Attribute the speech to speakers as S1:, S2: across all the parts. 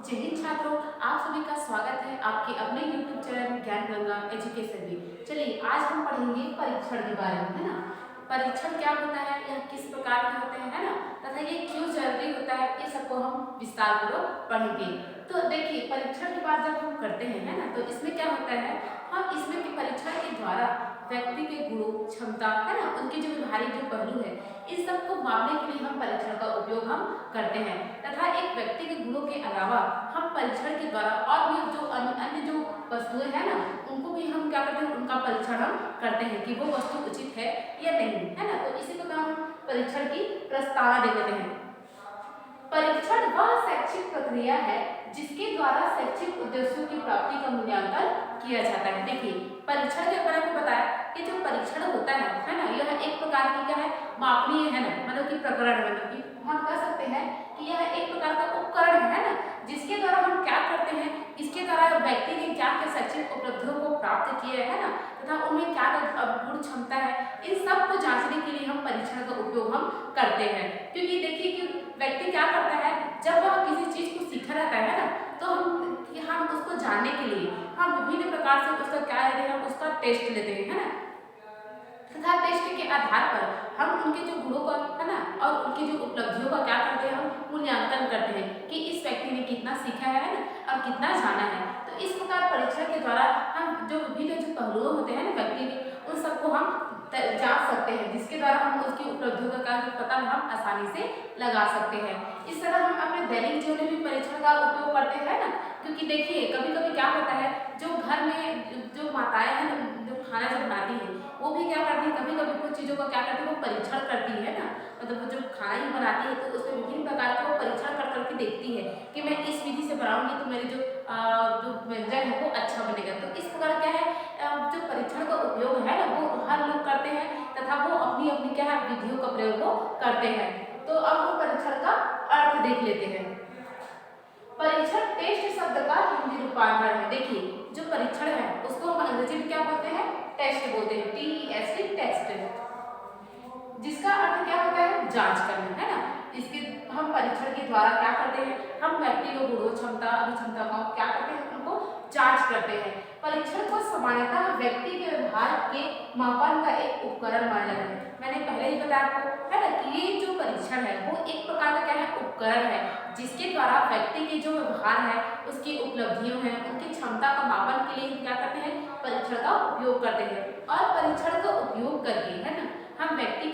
S1: जय हिंद छात्रों, आप सभी का स्वागत है आपके अपने YouTube चैनल ज्ञान गंगा एजुकेशन में। चलिए आज हम पढ़ेंगे परीक्षण के बारे में, है ना। परीक्षण क्या होता है, यह किस प्रकार के होते हैं, है ना, तथा ये क्यों जरूरी होता है, ये सबको हम विस्तार पूर्वक पढ़ेंगे। तो देखिए परीक्षण की बात जब हम करते हैं, है ना, तो इसमें क्या होता है, हम इसमें के परीक्षण के द्वारा व्यक्ति के गुणों, क्षमता, है ना, उनके जो व्यवहारिक जो पहलू है, इस सब को मापने के लिए हम परीक्षण का उपयोग हम करते हैं। तथा एक व्यक्ति के गुणों के अलावा हम परीक्षण के द्वारा और भी जो अन्य जो वस्तुएं हैं ना, उनको भी हम क्या करते हैं, उनका परीक्षण हम करते हैं कि वो वस्तु उचित है या नहीं, है ना। तो इसी को हम परीक्षण की प्रस्तावना दे देते हैं। परीक्षण वह शैक्षिक प्रक्रिया है जिसके द्वारा शैक्षिक उद्देश्यों की प्राप्ति का मूल्यांकन किया जाता है। देखिए परीक्षण के बारे में बताया कि जो परीक्षण होता है ना, यह एक प्रकार की क्या है, मापनीय है ना, मतलब कि प्रकरण, मतलब कि हम कह सकते हैं कि यह एक प्रकार का उपकरण है ना, जिसके द्वारा हम क्या करते हैं, इसके द्वारा व्यक्ति ने क्या क्या शैक्षिक उपलब्धियों को प्राप्त किए है ना, तथा उनमें क्या गुण क्षमता है, इन सब को जांचने के लिए हम परीक्षण का उपयोग हम करते हैं। क्योंकि देखिए कि व्यक्ति क्या करता है, जब वह किसी चीज को सीखा रहता है ना, तो हम उसको जानने के लिए हम विभिन्न प्रकार से उसका क्या लेते हैं, उसका टेस्ट लेते हैं, है ना, तथा टेस्ट के आधार पर हम उनके जो गुणों का, है ना, और उनकी जो उपलब्धियों का क्या करते हैं, हम मूल्यांकन करते हैं कि इस व्यक्ति ने कितना सीखा है ना, और कितना जाना है। तो इस प्रकार परीक्षण के द्वारा हम जो विभिन्न जो पहलुओं होते हैं ना व्यक्ति के, उन सबको हम जांच सकते हैं, जिसके द्वारा हम उसकी उपलब्धियों का पता हम आसानी से लगा सकते हैं। इस तरह हम अपने दैनिक जीवन में भी परीक्षण का उपयोग करते हैं ना, क्योंकि देखिए कभी कभी क्या होता है, जो घर में जो माताएं हैं ना, जो खाना जो बनाती है, वो भी क्या करती है, कभी कभी कुछ चीज़ों का क्या करती है, वो परीक्षण करती है ना, मतलब वो जो खाना ही बनाती है तो उसमें विभिन्न प्रकार का वो परीक्षण कर करके देखती है कि मैं इस विधि से बनाऊंगी तो मेरी जो व्यंजन है वो अच्छा बनेगा। तो इस प्रकार क्या है, जो परीक्षण का उपयोग है ना, वो हर लोग करते हैं तथा वो अपनी अपनी क्या है, विधियों का प्रयोग वो करते हैं। तो अब हम परीक्षण का अर्थ देख लेते हैं। परीक्षण टेस्ट शब्द का हिंदी रूपांतर है। देखिए जो परीक्षण है उसको हम अंग्रेजी में क्या बोलते हैं, टेस्ट बोलते हैं, TEST टेस्ट, जिसका अर्थ क्या होता है, जांच करना, है ना। इसके हम परीक्षण के द्वारा क्या करते हैं, हम व्यक्ति को गुणों, क्षमता, अभिक्षमता का क्या करते हैं, उनको जांच करते हैं। परीक्षण को सामान्यतः व्यक्ति के व्यवहार के मापन का एक उपकरण माना जाता है। मैंने पहले ही बताया आपको, है ना, कि ये जो परीक्षण है वो एक प्रकार का क्या है, उपकरण है, जिसके द्वारा व्यक्ति के जो व्यवहार है, उसकी उपलब्धियों है, उनकी क्षमता का मापन के लिए क्या करते हैं, परीक्षण का उपयोग करते हैं। और परीक्षण का उपयोग करके, है ना, हम व्यक्ति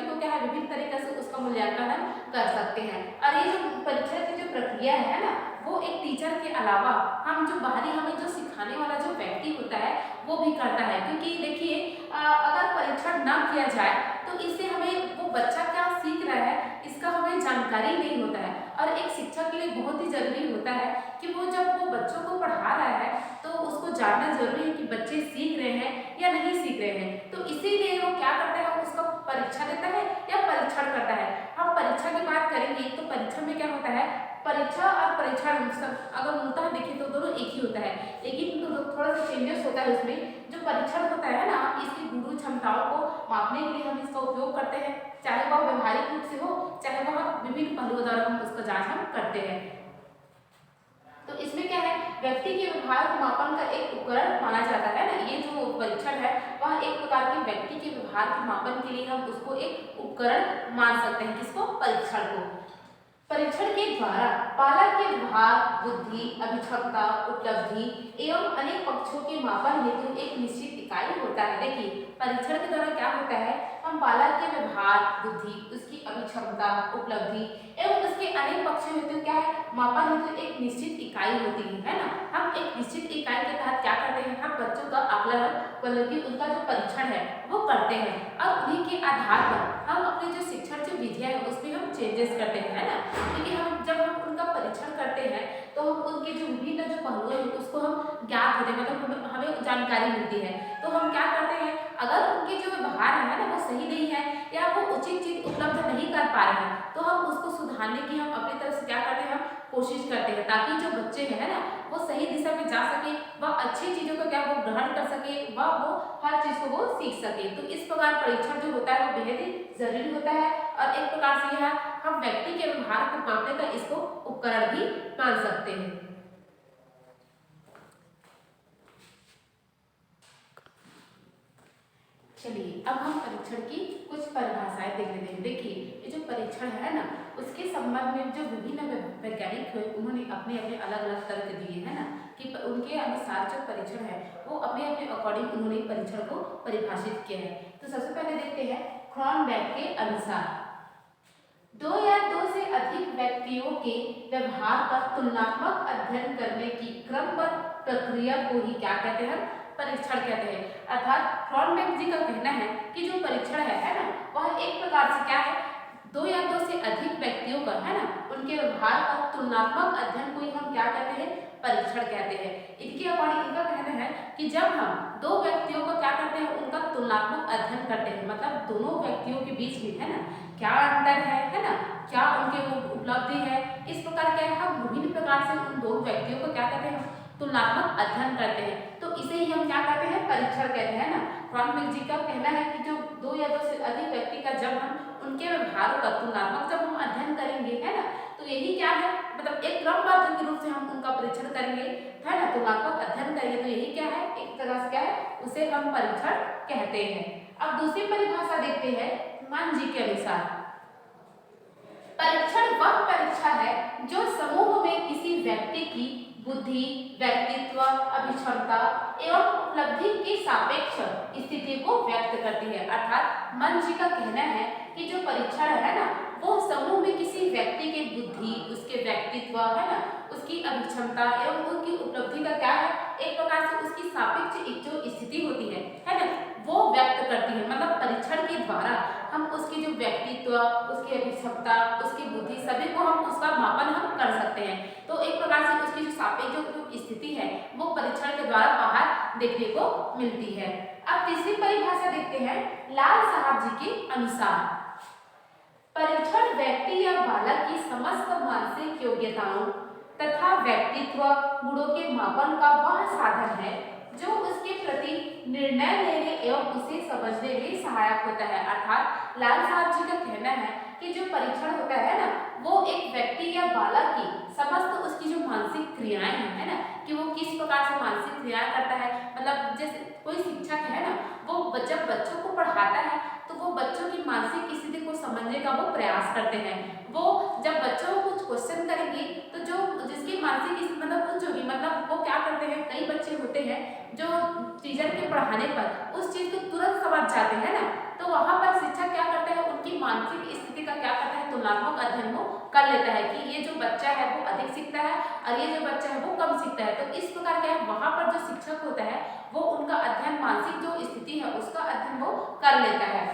S1: को क्या है, विभिन्न तरीके से उसका मूल्यांकन हम कर सकते हैं। और ये जो परीक्षण की जो प्रक्रिया है ना, वो एक टीचर के अलावा हम जो बाहरी हमें जो सिखाने वाला जो व्यक्ति होता है वो भी करता है। क्योंकि देखिए अगर परीक्षण ना किया जाए तो इससे हमें वो बच्चा क्या सीख रहा है इसका हमें जानकारी नहीं होता है। और एक शिक्षक के लिए बहुत ही जरूरी होता है कि वो जब वो बच्चों को पढ़ा रहा है तो उसको जानना जरूरी है कि बच्चे सीख रहे हैं या नहीं सीख रहे हैं। तो इसीलिए वो क्या करता है, उसका परीक्षा देता है या परीक्षण करता है। हम परीक्षा की बात करेंगे तो परीक्षा में क्या होता है, परीक्षा और परीक्षण अगर मूलतः देखें तो दोनों एक ही होता है, लेकिन तो थोड़ा सा चेंजेस होता है उसमें। जो परीक्षण होता है ना, इसकी गुण क्षमताओं को मापने के लिए हम इसका उपयोग करते हैं, चाहे वह व्यवहारिक रूप से हो, चाहे वह विभिन्न पहलुओं द्वारा हम उसका जांच हम करते हैं। तो इसमें क्या है, व्यक्ति के व्यवहार को मापन का एक उपकरण माना जाता है ना। ये जो परीक्षण है वह एक प्रकार के व्यक्ति के व्यवहार के मापन के लिए हम उसको एक उपकरण मान सकते हैं, किसको, परीक्षण को। परीक्षण के द्वारा बालक के व्यवहार, बुद्धि, अभिक्षमता, उपलब्धि एवं अनेक पक्षों के मापन हेतु एक निश्चित इकाई होता है। देखिए परीक्षण के द्वारा क्या होता है, हम बालक के व्यवहार, बुद्धि, उसकी अभिक्षमता, उपलब्धि एवं उसके अनेक पक्षों हेतु क्या है, मापन हेतु एक निश्चित इकाई होती है ना। हम एक निश्चित इकाई के तहत क्या करते हैं, हम बच्चों का आकलन, मतलब कि उनका जो परीक्षण है वो करते हैं। और उन्हीं के आधार पर हम अपनी जो शिक्षण जो विधियां है उसमें हम चेंजेस करते हैं, है ना। क्योंकि जब हम उनका परीक्षण करते हैं तो हम उनके जो विभिन्न जो पहलू है उसको हम ज्ञात होते हैं, मतलब हमें जानकारी मिलती है। तो हम क्या करते हैं, अगर उनके जो व्यवहार है ना वो सही नहीं है या वो उचित चीज उपलब्ध नहीं कर पा रहे हैं तो हम उसको सुधारने की हम अपनी तरफ से क्या करते हैं, हम कोशिश करते हैं, ताकि जो बच्चे हैं ना वो सही दिशा में जा सके, वह अच्छी चीजों को क्या वो ग्रहण कर सके, वह वो हर चीज को वो सीख सके। तो इस प्रकार परीक्षण जो होता है वो बेहद ही जरूरी होता है। और एक प्रकार से यह हम व्यक्ति के व्यवहार भार को मापने का इसको उपकरण भी मान सकते हैं। चलिए अब हम परीक्षण की कुछ परिभाषाएं देख लेते हैं। देखिए ये जो परीक्षण है ना, उसके संबंध में जो विभिन्न वैज्ञानिक हुए उन्होंने अपने अपने अलग अलग तर्क दिए हैं ना, कि उनके अनुसार जो परीक्षण है वो अपने अपने अकॉर्डिंग उन्होंने परीक्षण को परिभाषित किया है। तो सबसे पहले देखते हैं क्रॉनबैक के अनुसार, दो या दो से अधिक व्यक्तियों के व्यवहार का तुलनात्मक अध्ययन करने की क्रमबद्ध प्रक्रिया को ही क्या कहते हैं, परीक्षण कहते हैं। अर्थात क्रॉनबैक जी का कहना है कि जो परीक्षण है ना, वह एक प्रकार से क्या है, दो या दो से अधिक व्यक्तियों का है ना, उनके व्यवहार का तुलनात्मक अध्ययन को ही हम क्या कहते हैं, परीक्षण कहते हैं। इनके अकॉर्डिंग इनका कहना है कि जब हम दो व्यक्तियों का क्या करते हैं, उनका तुलनात्मक अध्ययन करते हैं, मतलब दोनों व्यक्तियों के बीच में है ना क्या अंतर है ना, क्या उनके उपलब्धि है, इस प्रकार क्या है हम विभिन्न प्रकार से उन दो व्यक्तियों को क्या कहते हैं, तुलनात्मक अध्ययन करते हैं। तो इसे ही हम क्या कहते हैं, परीक्षण कहते हैं ना। क्रॉनबैक जी का कहना है कि जो दो या दो से अधिक व्यक्ति का जब हम उनके व्यवहारों का तुलनात्मक जब हम अध्ययन करेंगे है ना, तो यही क्या है, मतलब एक क्रमबद्ध के रूप से हम उनका परीक्षण करेंगे है ना, तुलनात्मक अध्ययन करेंगे, तो यही क्या है, एक तरह से क्या है, उसे हम परीक्षण कहते हैं। अब दूसरी परिभाषा देखते हैं मान जी के अनुसार, परीक्षण वह परीक्षा है जो समूह में किसी व्यक्ति की बुद्धि, व्यक्तित्व, अभिक्षमता एवं उपलब्धि की सापेक्ष स्थिति को व्यक्त करती है। अर्थात मन जी का कहना है कि जो परीक्षण है ना, वो समूह में किसी व्यक्ति के बुद्धि, उसके व्यक्तित्व है ना, उसकी अभिक्षमता एवं उसकी उपलब्धि का क्या है, एक प्रकार से उसकी सापेक्ष जो स्थिति होती है ना, वो व्यक्त करती है। मतलब परीक्षण के द्वारा हम उसकी जो व्यक्तित्व, उसकी अभिक्षमता, उसकी बुद्धि सभी को हम उसका मापन हम कर सकते हैं। तो एक प्रकार से उसकी जो सापेक्ष जो स्थिति है वो परीक्षण के द्वारा बाहर देखने को मिलती है। अब तीसरी परिभाषा देखते हैं लाल साहब जी के अनुसार, परीक्षण व्यक्ति या बालक की समस्त मानसिक योग्यताओं तथा व्यक्तित्व गुणों के मापन का वह साधन है जो उसके प्रति निर्णय लेने एवं उसे समझने में सहायक होता है। अर्थात लाल साहब जी का कहना है कि जो परीक्षण होता है ना, वो एक व्यक्ति या बालक की समस्त उसकी जो मानसिक क्रियाएं है ना, कि वो किस प्रकार से मानसिक क्रियाएं करता है। मतलब जैसे कोई शिक्षक है ना, वो जब बच्चों को पढ़ाता है तो वो बच्चों की मानसिक स्थिति को समझने का वो प्रयास करते हैं। वो जब बच्चों को कुछ क्वेश्चन करेंगे तो जो जिसकी मानसिक स्थिति मतलब कुछ होगी, मतलब वो क्या करते हैं, कई बच्चे होते हैं जो टीचर के पढ़ाने पर उस चीज को तुरंत समझ जाते हैं ना, तो वहां पर शिक्षक क्या करता है, उनकी मानसिक स्थिति का क्या करता है, तुलनात्मक अध्ययन वो कर लेता है कि ये जो बच्चा है वो अधिक सीखता है और ये जो बच्चा है वो कम सीखता है। तो इस प्रकार क्या है, वहां पर जो शिक्षक होता है वो उनका अध्ययन, मानसिक जो स्थिति है उसका अध्ययन वो कर लेता है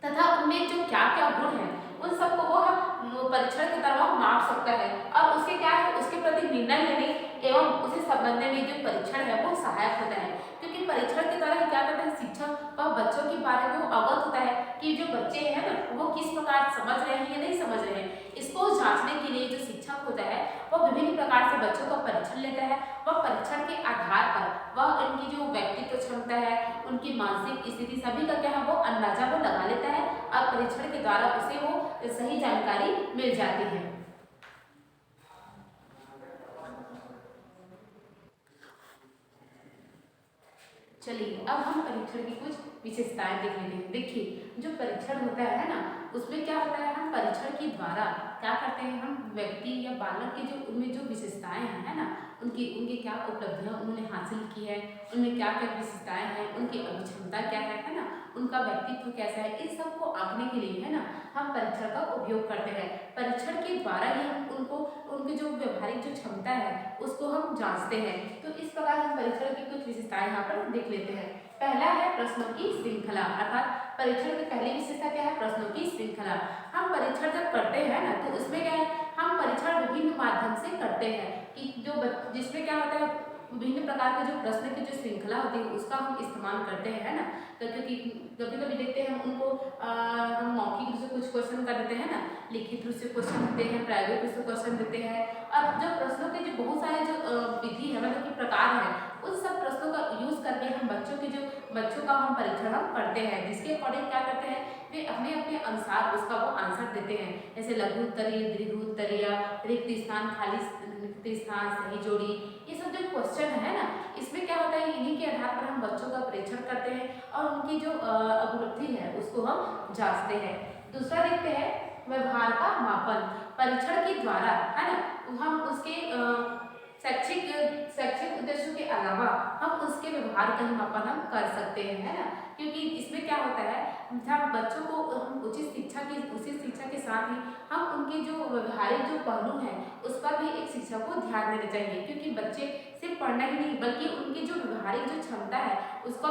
S1: तथा उनमें जो क्या क्या गुण है उन सबको वो परीक्षण के द्वारा माप सकता है और उसके क्या है, उसके प्रति निर्णय लेने एवं उसे समझने में जो परीक्षण है वो सहायक होता है। क्योंकि परीक्षण के द्वारा ही क्या करता है शिक्षक वह बच्चों के बारे में अवगत होता है कि जो बच्चे हैं ना वो किस प्रकार समझ रहे हैं या नहीं समझ रहे हैं। इसको जांचने के लिए जो शिक्षक होता है वह विभिन्न प्रकार से बच्चों का परीक्षण लेता है। वह परीक्षण के आधार पर वह उनकी जो व्यक्तित्व क्षमता है, उनकी मानसिक स्थिति सभी का क्या है वो अंदाजा वो लगा लेता है और परीक्षण के द्वारा उसे वो सही जानकारी मिल जाती है। चलिए अब हम परीक्षण की कुछ विशेषताएं देख लेते हैं। देखिए जो परीक्षण होता है ना, उसमें क्या होता है, हम परीक्षण के द्वारा क्या करते हैं, हम व्यक्ति या बालक के जो उनमें जो विशेषताएं हैं है ना, उनकी क्या उपलब्धियां उन्होंने हासिल की है, उनमें क्या क्या विशेषताएं हैं, उनकी अभिक्षमता क्या है ना, उनका व्यक्तित्व कैसा है, इन सबको आंकने के लिए है ना हम परीक्षण का उपयोग करते हैं। परीक्षण के द्वारा ही हम उनकी जो व्यवहारिक जो क्षमता है उसको हम जांचते हैं। तो इस प्रकार हम परीक्षण की कुछ विशेषताएं यहाँ पर देख लेते हैं। पहला है प्रश्नों की श्रृंखला, अर्थात परीक्षण की पहली विशेषता क्या है, प्रश्नों की श्रृंखला। हम परीक्षण जब करते हैं ना तो उसमें क्या है, हम परीक्षण विभिन्न माध्यम से करते हैं कि जिसमें क्या होता है, विभिन्न प्रकार के जो प्रश्न की जो श्रृंखला होती है उसका हम इस्तेमाल करते हैं ना। तो क्योंकि कभी कभी देखते हैं हम उनको हम मौखिक रूप से कुछ क्वेश्चन कर देते हैं ना, लिखित रूप से क्वेश्चन देते हैं, प्रायोगिक रूप से क्वेश्चन देते हैं। और जो प्रश्नों के जो बहुत सारे जो विधि है मतलब कि प्रकार है उन सब प्रश्नों का यूज करके हम बच्चों का हम परीक्षण हम करते हैं, जिसके अकॉर्डिंग क्या करते हैं वे अपने अपने अनुसार उसका वो आंसर देते हैं। जैसे लघु उत्तरीय, दीर्घ उत्तरीय, रिक्त स्थान, खाली रिक्त स्थान, सही जोड़ी, ये सब जो क्वेश्चन है ना, इसमें क्या होता है इन्हीं के आधार पर हम बच्चों का परीक्षण करते हैं और उनकी जो उपलब्धि है उसको हम जांचते हैं। दूसरा देखते हैं व्यवहार का मापन। परीक्षण के द्वारा है ना हम उसके शैक्षिक उद्देश्यों के अलावा हम उसके व्यवहार का ही मापन हम कर सकते हैं, है ना, क्योंकि इसमें क्या होता है जब बच्चों को हम उचित शिक्षा के साथ ही हम उनके जो व्यवहारिक जो पहलू हैं उस पर भी एक शिक्षक को ध्यान देना चाहिए, क्योंकि बच्चे सिर्फ पढ़ना ही नहीं बल्कि उनकी जो व्यवहारिक जो क्षमता है उसका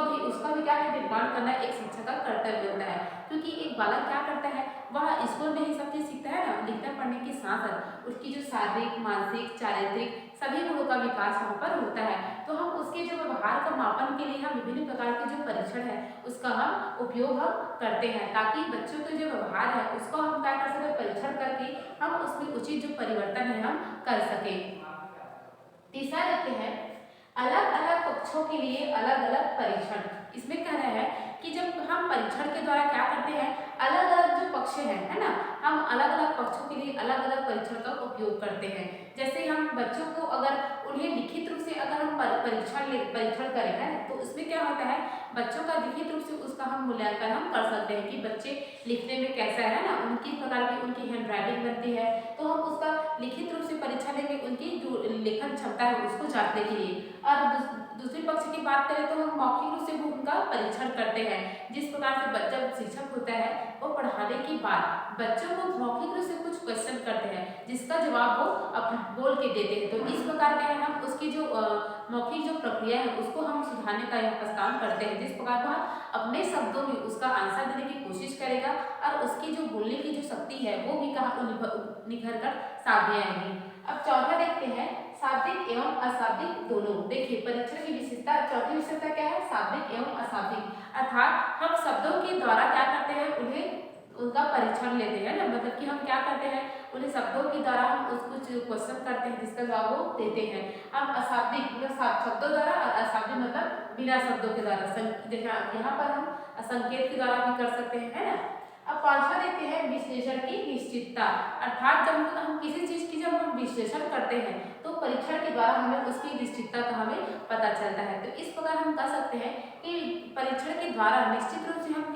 S1: भी क्या है निर्माण करना एक शिक्षक का कर्तव्य होता है। क्योंकि एक बालक क्या करता है वह स्कूल में ही सब चीज सीखता है ना, लिखना पढ़ने के साथ साथ उसकी जो शारीरिक, मानसिक, चारित्रिक सभी गुणों का विकास वहाँ पर होता है। तो हम उसके जो व्यवहार का मापन के लिए हम विभिन्न प्रकार के जो परीक्षण है उसका हम उपयोग हम करते हैं, ताकि बच्चों के जो व्यवहार है उसको हम क्या कर सके परीक्षण करके हम उसमें उचित जो परिवर्तन है हम कर सके। तीसरा देखते हैं अलग अलग पक्षों के लिए अलग अलग परीक्षण। इसमें कह रहा है कि जब हम परीक्षण के द्वारा क्या करते हैं अलग अलग जो पक्ष हैं है ना, हम अलग अलग पक्षों के लिए अलग अलग परीक्षण का उपयोग करते हैं। जैसे हम बच्चों को अगर उन्हें लिखित रूप से अगर हम परीक्षण करें है तो उसमें क्या होता है बच्चों का लिखित रूप से उसका हम मूल्यांकन हम कर सकते हैं कि बच्चे लिखने में कैसा है ना, उनकी प्रकार की उनकी हैंड राइटिंग बनती है, तो हम उसका लिखित रूप से परीक्षा लेंगे उनकी जो लेखन क्षमता है उसको जांचने के लिए। और दूसरे पक्ष की बात करें तो हम मौखिक रूप से वो उनका परीक्षण करते हैं, जिस प्रकार से बच्चा शिक्षक होता है वो पढ़ाने के बाद बच्चों को मौखिक रूप से कुछ क्वेश्चन करते हैं जिसका जवाब वो बोल के देते हैं। तो इस प्रकार के हम उसकी जो मौखिक जो प्रक्रिया है उसको हम सुधारने का काम करते हैं, जिस प्रकार वह अपने शब्दों में उसका आंसर देने की कोशिश करेगा और उसकी जो बोलने की जो शक्ति है वो भी कहाँ निखर कर सामने आएगी। अब चौथा देखते हैं शाब्दिक एवं अशाब्दिक दोनों। देखिए परीक्षण की विशेषता, चौथी विशेषता क्या है शाब्दिक एवं अशाब्दिक, अर्थात हम शब्दों के द्वारा क्या करते हैं उन्हें उनका परीक्षण लेते हैं ना, मतलब कि हम क्या करते हैं उन्हें शब्दों के द्वारा हम उसको क्वेश्चन करते हैं जिसका जवाब वो देते हैं। हम अशाब्दिक मतलब शब्दों द्वारा और अशाब्दिक मतलब बिना शब्दों के द्वारा, जैसे यहाँ पर हम संकेत के द्वारा भी कर सकते हैं, है ना। अब पांचवा देखते हैं विश्लेषण की निश्चितता, अर्थात जब हम किसी चीज की जब हम विश्लेषण करते हैं तो परीक्षण के द्वारा हमें उसकी निश्चितता का हमें पता चलता है। तो इस प्रकार हम कह सकते हैं कि परीक्षण के द्वारा निश्चित रूप से हम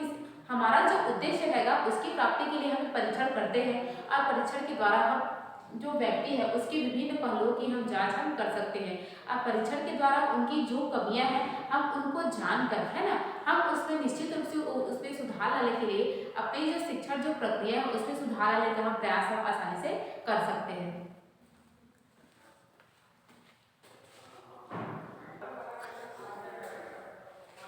S1: हमारा जो उद्देश्य रहेगा उसकी प्राप्ति के लिए हम परीक्षण करते हैं और परीक्षण के द्वारा हम जो व्यक्ति है उसकी विभिन्न पहलुओं की हम जांच हम कर सकते हैं और परीक्षण के द्वारा उनकी जो कमियां हैं हम उनको जानकर है ना हम उसमें निश्चित रूप से उसमें सुधार लाने के लिए अपनी जो शिक्षण जो प्रक्रिया है उसमें सुधार लाने का हम प्रयास हम आसानी से कर सकते हैं।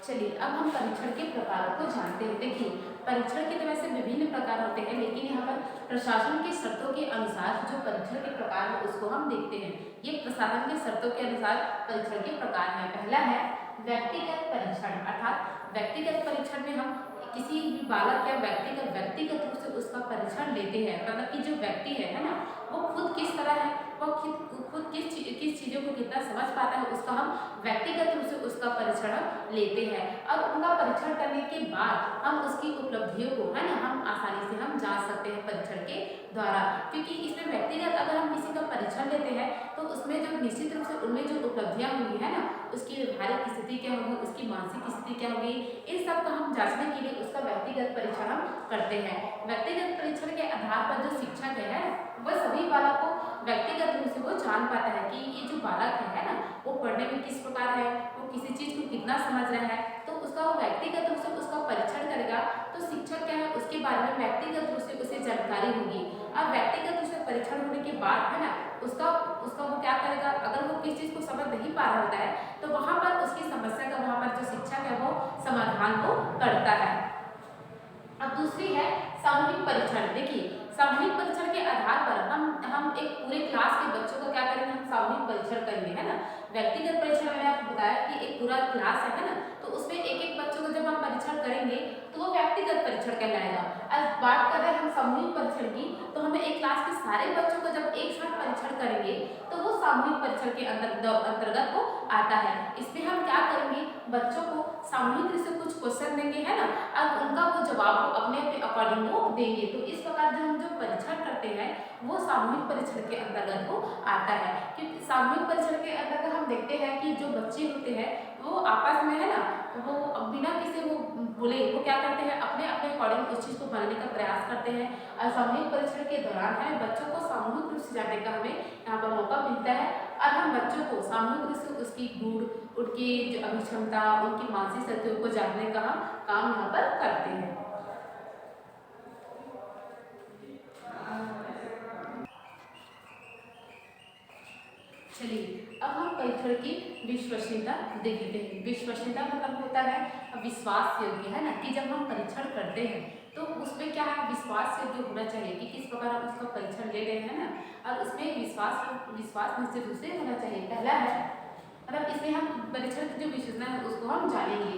S1: चलिए अब हम परीक्षण के प्रकारों को जानते हैं। देखिए परीक्षण के तो वैसे विभिन्न प्रकार होते हैं, लेकिन यहाँ पर प्रशासन की शर्तों के अनुसार जो परीक्षण के प्रकार है उसको हम देखते हैं। ये प्रशासन के शर्तों के अनुसार परीक्षण के प्रकार है। पहला है व्यक्तिगत परीक्षण, अर्थात व्यक्तिगत परीक्षण में हम किसी भी बालक या व्यक्तिगत रूप से उसका परीक्षण लेते हैं, मतलब कि जो व्यक्ति है ना वो खुद किस तरह है, वो खुद किस चीज़ों को कितना समझ पाता है उसका हम व्यक्तिगत रूप से उसका परीक्षण लेते हैं और उनका परीक्षण करने के बाद हम उसकी उपलब्धियों को है ना हम आसानी से हम जांच सकते हैं परीक्षण के द्वारा। क्योंकि इसमें व्यक्तिगत अगर हम किसी का परीक्षण लेते हैं तो उसमें जो निश्चित रूप से उनमें जो उपलब्धियां होंगी है ना उसकी व्यवहारिक स्थिति क्या होगी, उसकी मानसिक स्थिति क्या होगी, इन सब का हम जांचने के लिए उसका व्यक्तिगत परीक्षण हम करते हैं। व्यक्तिगत परीक्षण के आधार पर जो शिक्षक है वह सभी बालक को व्यक्तिगत रूप से वो जान पाता है कि ये जो बालक है ना वो पढ़ने में किस प्रकार है, वो किसी चीज को कितना समझ रहा है, तो उसका वो व्यक्तिगत रूप से उसका परीक्षण करेगा तो शिक्षक क्या है उसके बारे में व्यक्तिगत रूप से उसे जानकारी होगी और व्यक्तिगत रूप से परीक्षण होने के बाद है ना उसका वो क्या करेगा, अगर वो किस चीज को समझ नहीं पा रहा होता है तो वहां पर उसकी समस्या का वहां पर जो शिक्षक है वो समाधान को करता है। अब दूसरी है सामूहिक परीक्षण। देखिए सामूहिक परीक्षण के आधार पर हम एक पूरे क्लास के बच्चों का क्या करेंगे, हम सामूहिक परीक्षण करेंगे, है ना। व्यक्तिगत परीक्षण मैंने आपको बताया कि एक पूरा क्लास है ना तो उसमें एक एक बच्चों का को जब हम परीक्षण करेंगे तो वो व्यक्तिगत परीक्षण कहलाएगा। अब बात कर रहे हैं हम सामूहिक परीक्षण की, तो हमें एक क्लास के सारे बच्चों को जब एक साथ परीक्षण करेंगे तो वो सामूहिक परीक्षण के अंतर्गत वो आता है। इसमें हम क्या करेंगे, बच्चों को सामूहिक रूप से कुछ क्वेश्चन देंगे, है ना, अब उनका वो जवाब वो अपने अपने अकॉर्डिंग वो देंगे। तो इस प्रकार जो हम जो परीक्षण करते हैं वो सामूहिक परीक्षण के अंतर्गत वो आता है। क्योंकि सामूहिक परीक्षण के अंतर्गत हम देखते हैं कि जो बच्चे होते हैं वो आपस में, है ना, वो बिना किसी को बोले वो क्या करते हैं, अपने अपने अकॉर्डिंग उस चीज़ को बनाने का प्रयास करते हैं। और सामूहिक परीक्षण के दौरान है बच्चों को सामूहिक रूप से जानने का हमें यहाँ पर मौका मिलता है और हम बच्चों को सामूहिक रूप से उसकी गुण, उनकी जो अभिक्षमता, उनकी मानसिक शक्तियों को जानने का हम काम यहाँ पर करते हैं। चलिए अब हम परीक्षण की विश्वसनीयता देखते हैं। विश्वसनीयता मतलब होता है विश्वास योग्य, है ना, कि जब हम परीक्षण करते हैं तो उसमें क्या है, विश्वास योग्य होना चाहिए कि किस प्रकार हम उसका परीक्षण ले रहे हैं ना, और उसमें विश्वास निश्चित रूप से होना चाहिए। पहला है मतलब इसमें हम परीक्षण की जो विशेषता है उसको हम जानेंगे।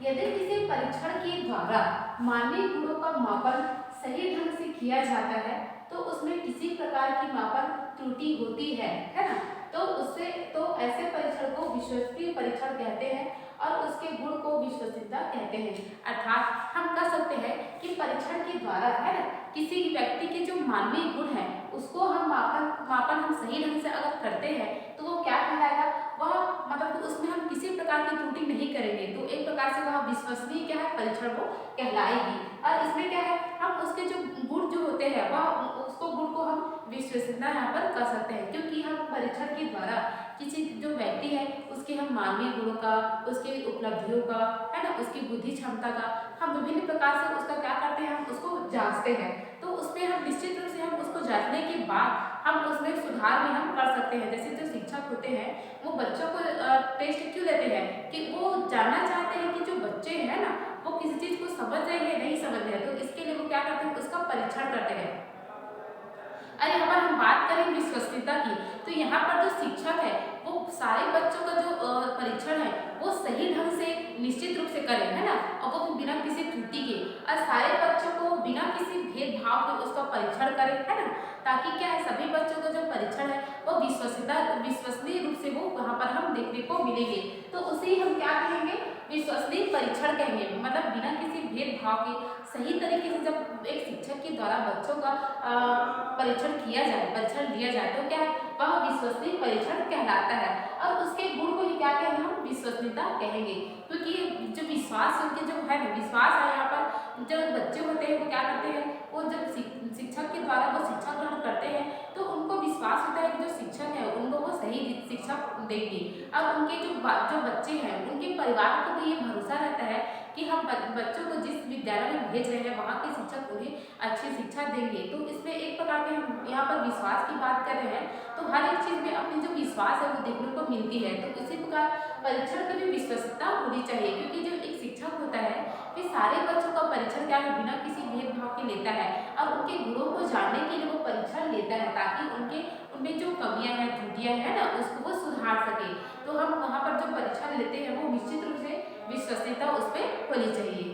S1: यदि किसी परीक्षण के द्वारा मानवीय गुणों का मापन सही ढंग से किया जाता है तो उसमें किसी प्रकार की मापन त्रुटि होती है ना, तो उससे तो ऐसे परीक्षण को विश्वसनीय परीक्षण कहते हैं और उसके गुण को विश्वसनीयता कहते हैं। अर्थात हम कह सकते हैं कि परीक्षण के द्वारा, है ना, किसी व्यक्ति के जो मानवीय गुण है उसको हम मापन हम सही ढंग से अगर करते हैं तो वो क्या कहलाएगा, वह मतलब उसमें हम किसी प्रकार की त्रुटि नहीं करेंगे तो एक प्रकार से वह विश्वसनीय क्या है, परीक्षण वो कहलाएगी। और इसमें क्या है, हम उसके जो गुण जो होते हैं वह उसको गुण को हम विश्वसनीयता यहाँ पर कर सकते हैं, क्योंकि हम परीक्षण के द्वारा किसी जो व्यक्ति है उसके हम मानवीय गुणों का, उसकी उपलब्धियों का, है ना, उसकी बुद्धि क्षमता का हम विभिन्न प्रकार से उसका क्या करते हैं, हम उसको जांचते हैं। तो उसमें हम निश्चित रूप से हम उसको जांचने के बाद हम उसमें सुधार भी हम कर सकते हैं। जैसे जो शिक्षक होते हैं वो बच्चों को टेस्ट क्यों लेते हैं, कि वो जानना चाहते हैं कि जो बच्चे हैं ना वो किसी चीज़ को समझ रहे हैं नहीं समझ रहे हैं, तो इसके लिए वो क्या करते हैं, उसका परीक्षण करते हैं। और यहाँ पर हम बात करें विश्वसनीयता की, तो यहाँ पर जो शिक्षक है वो सारे बच्चों का जो परीक्षण है वो सही ढंग से निश्चित रूप से करें, है ना, और वो बिना किसी त्रुटि के, और सारे बच्चों को बिना किसी भेदभाव के उसका परीक्षण करें, है ना, ताकि क्या है, सभी बच्चों का जो परीक्षण है वो विश्वसनीय रूप से वो वहाँ पर हम देखने को मिलेंगे। तो उसे हम क्या कहेंगे, विश्वसनीय परीक्षण कहेंगे। मतलब बिना किसी भेदभाव के सही तरीके से जब एक शिक्षक के द्वारा बच्चों का परीक्षण लिया जाए तो क्या है, वह विश्वसनीय परीक्षण कहलाता है। और उसके गुण को ही क्या कहेंगे, हम विश्वसनीयता कहेंगे, क्योंकि जो विश्वास उनके जो है ना, विश्वास है यहाँ पर जो बच्चे होते हैं वो क्या करते हैं, वो जब शिक्षक के द्वारा वो शिक्षा ग्रहण करते हैं तो उनको विश्वास होता है कि जो शिक्षक है उनको वो सही शिक्षा देंगे। अब उनके जो बच्चे हैं उनके परिवार को भी ये भरोसा रहता है कि हम बच्चों को जिस विद्यालय में भेज रहे हैं वहाँ के शिक्षक उन्हें अच्छी शिक्षा देंगे। तो इसमें एक प्रकार के हम यहाँ पर विश्वास की बात कर रहे हैं, तो हर एक चीज़ में अपनी जो विश्वास है वो देखने को मिलती है। तो इसी प्रकार परीक्षण की भी विश्वसनीयता होनी चाहिए, क्योंकि जो एक शिक्षक होता है वे सारे बच्चों का परीक्षण क्या है, बिना किसी भेदभाव के लेता है और उनके गुणों को जानने के लिए वो परीक्षण लेता है, ताकि उनमें जो कमियां हैं, त्रुटियां हैं ना, उसको वो सुधार सके। तो हम वहाँ पर जो परीक्षण लेते हैं वो निश्चित रूप से विश्वसनीयता उस पर होनी चाहिए।